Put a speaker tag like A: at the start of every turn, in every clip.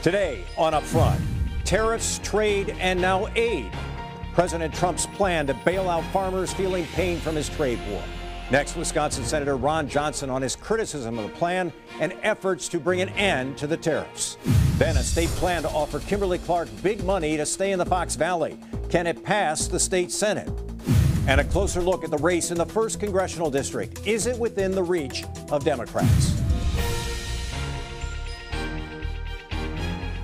A: Today on Upfront, tariffs, trade, and now aid. President Trump's plan to bail out farmers feeling pain from his trade war. Next, Wisconsin Senator Ron Johnson on his criticism of the plan and efforts to bring an end to the tariffs. Then a state plan to offer Kimberly-Clark big money to stay in the Fox Valley. Can it pass the state Senate? And a closer look at the race in the 1st Congressional District. Is it within the reach of Democrats?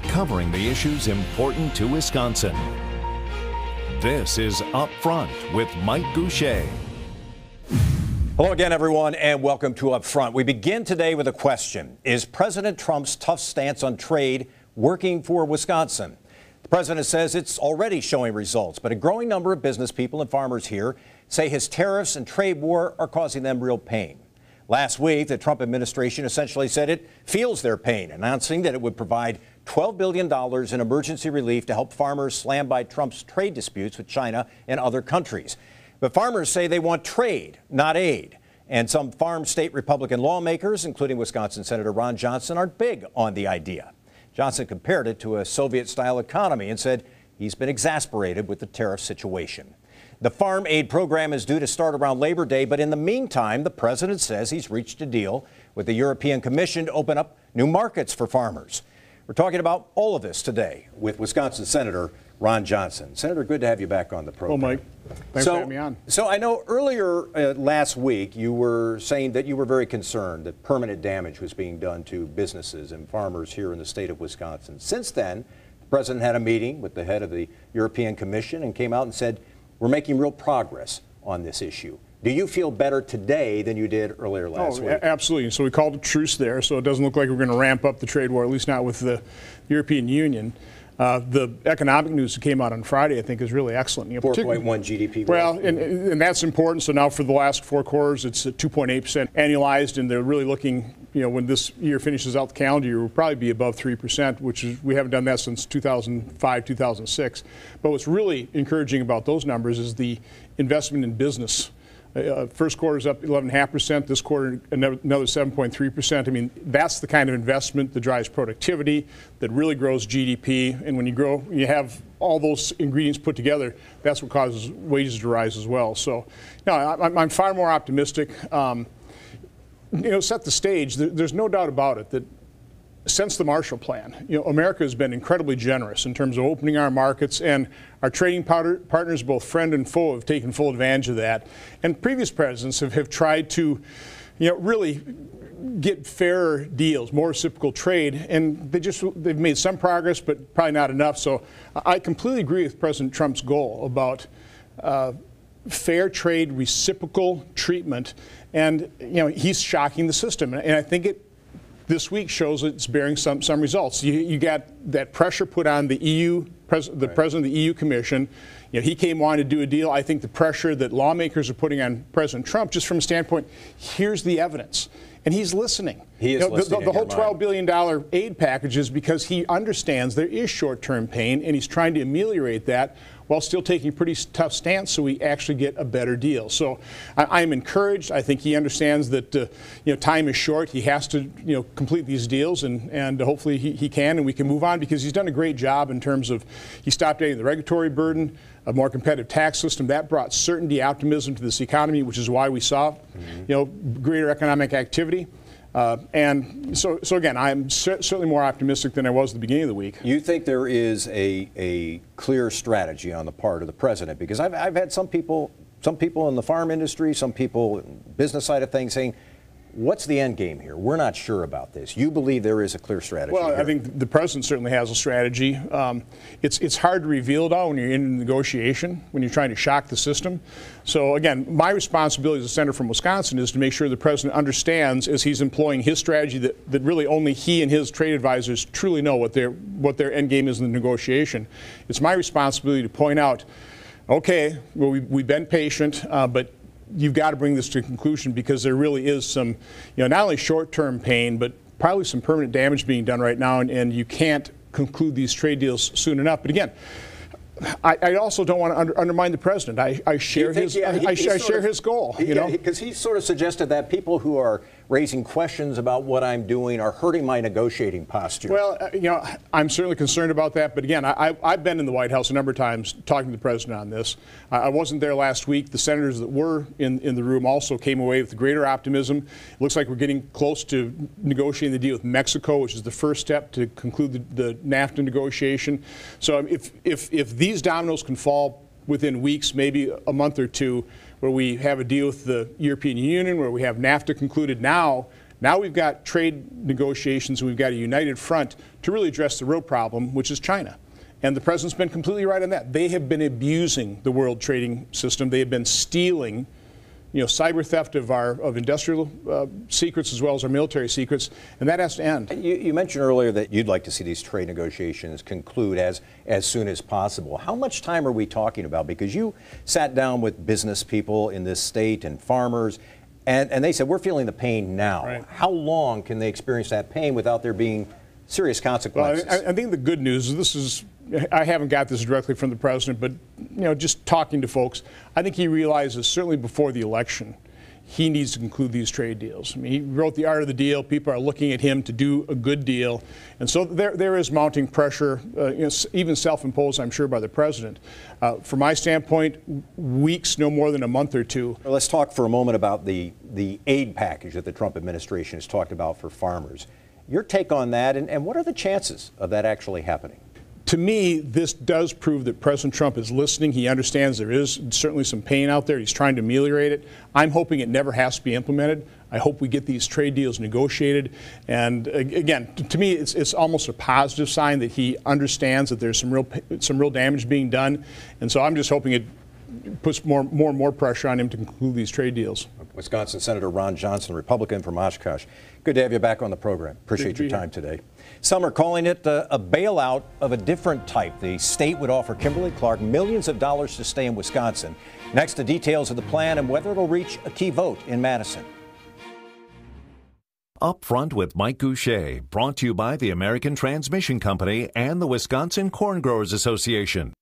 B: Covering the issues important to Wisconsin. This is Up Front with Mike Goucher.
A: Hello again, everyone, and welcome to Up Front. We begin today with a question. Is President Trump's tough stance on trade working for Wisconsin? The president says it's already showing results, but a growing number of business people and farmers here say his tariffs and trade war are causing them real pain. Last week, the Trump administration essentially said it feels their pain, announcing that it would provide $12 billion in emergency relief to help farmers slammed by Trump's trade disputes with China and other countries. But farmers say they want trade, not aid. And some farm state Republican lawmakers, including Wisconsin Senator Ron Johnson, aren't big on the idea. Johnson compared it to a Soviet-style economy and said he's been exasperated with the tariff situation. The farm aid program is due to start around Labor Day, but in the meantime, the president says he's reached a deal with the European Commission to open up new markets for farmers. We're talking about all of this today with Wisconsin Senator Ron Johnson. Senator, good to have you back on the program.
C: Well, Mike, thanks for having me on.
A: So I know earlier last week you were saying that you were very concerned that permanent damage was being done to businesses and farmers here in the state of Wisconsin. Since then, the president had a meeting with the head of the European Commission and came out and said, we're making real progress on this issue. Do you feel better today than you did earlier last week?
C: Absolutely. So we called a truce there, so it doesn't look like we're going to ramp up the trade war, at least not with the European Union. The economic news that came out on Friday, I think, is really excellent.
A: 4.1 GDP growth.
C: Well, and that's important. So now for the last 4 quarters, it's at 2.8% annualized, and they're really looking, when this year finishes out the calendar year, we'll probably be above 3%, which is, we haven't done that since 2005, 2006. But what's really encouraging about those numbers is the investment in business. First quarter's up 11.5%. This quarter, another 7.3%. I mean, that's the kind of investment that drives productivity, that really grows GDP. And when you grow, you have all those ingredients put together, that's what causes wages to rise as well. So, I'm far more optimistic. Set the stage. There's no doubt about it that since the Marshall Plan, America has been incredibly generous in terms of opening our markets, and our trading partners, both friend and foe, have taken full advantage of that. And previous presidents have tried to, really get fairer deals, more reciprocal trade, and they've made some progress, but probably not enough. So I completely agree with President Trump's goal about fair trade, reciprocal treatment, and he's shocking the system, and I think this week shows it's bearing some results. You got that pressure put on the EU, the president of the EU Commission. He came on to do a deal. I think the pressure that lawmakers are putting on President Trump, just from a standpoint, here's the evidence. And he's listening.
A: He is listening.
C: The whole $12 billion aid package is because he understands there is short-term pain, and he's trying to ameliorate that while still taking a pretty tough stance so we actually get a better deal. So I'm encouraged. I think he understands that time is short. He has to complete these deals, and hopefully he can, and we can move on, because he's done a great job in terms of he stopped adding the regulatory burden, a more competitive tax system. That brought certainty, optimism to this economy, which is why we saw greater economic activity. And so again, I'm certainly more optimistic than I was at the beginning of the week.
A: You think there is a clear strategy on the part of the president? Because I've had some people in the farm industry, some people in the business side of things saying, what's the end game here? We're not sure about this. You believe there is a clear strategy?
C: Well,
A: here.
C: I think the president certainly has a strategy. It's hard to reveal it all when you're in a negotiation, when you're trying to shock the system. So again, my responsibility as a senator from Wisconsin is to make sure the president understands, as he's employing his strategy, that really only he and his trade advisors truly know what their end game is in the negotiation. It's my responsibility to point out, okay, well, we've been patient, but you've got to bring this to a conclusion, because there really is some, not only short-term pain, but probably some permanent damage being done right now, and you can't conclude these trade deals soon enough. But again, I also don't want to undermine the president. I share his goal.
A: Because he sort of suggested that people who are raising questions about what I'm doing are hurting my negotiating posture?
C: Well, I'm certainly concerned about that. But again, I've been in the White House a number of times talking to the president on this. I wasn't there last week. The senators that were in the room also came away with greater optimism. It looks like we're getting close to negotiating the deal with Mexico, which is the first step to conclude the NAFTA negotiation. So if these dominoes can fall within weeks, maybe a month or two, where we have a deal with the European Union, where we have NAFTA concluded now we've got trade negotiations and we've got a united front to really address the real problem, which is China. And the president's been completely right on that. They have been abusing the world trading system. They have been stealing, cyber theft of industrial secrets as well as our military secrets, and that has to end.
A: You mentioned earlier that you'd like to see these trade negotiations conclude as soon as possible. How much time are we talking about? Because you sat down with business people in this state and farmers, and they said, we're feeling the pain now.
C: Right.
A: How long can they experience that pain without there being serious consequences?
C: Well, I think the good news is I haven't got this directly from the president, but just talking to folks, I think he realizes certainly before the election he needs to conclude these trade deals. I mean, he wrote The Art of the Deal. People are looking at him to do a good deal, and so there is mounting pressure, even self-imposed, I'm sure, by the president. From my standpoint, weeks, no more than a month or two.
A: Well, let's talk for a moment about the aid package that the Trump administration has talked about for farmers. Your take on that, and what are the chances of that actually happening?
C: To me, this does prove that President Trump is listening. He understands there is certainly some pain out there. He's trying to ameliorate it. I'm hoping it never has to be implemented. I hope we get these trade deals negotiated. And again, to me, it's almost a positive sign that he understands that there's some real damage being done. And so I'm just hoping it puts more and more pressure on him to conclude these trade deals.
A: Wisconsin Senator Ron Johnson, Republican from Oshkosh. Good to have you back on the program. Appreciate your time today. Some are calling it a bailout of a different type. The state would offer Kimberly-Clark millions of dollars to stay in Wisconsin. Next, the details of the plan and whether it'll reach a key vote in Madison.
B: Up Front with Mike Goucher, brought to you by the American Transmission Company and the Wisconsin Corn Growers Association.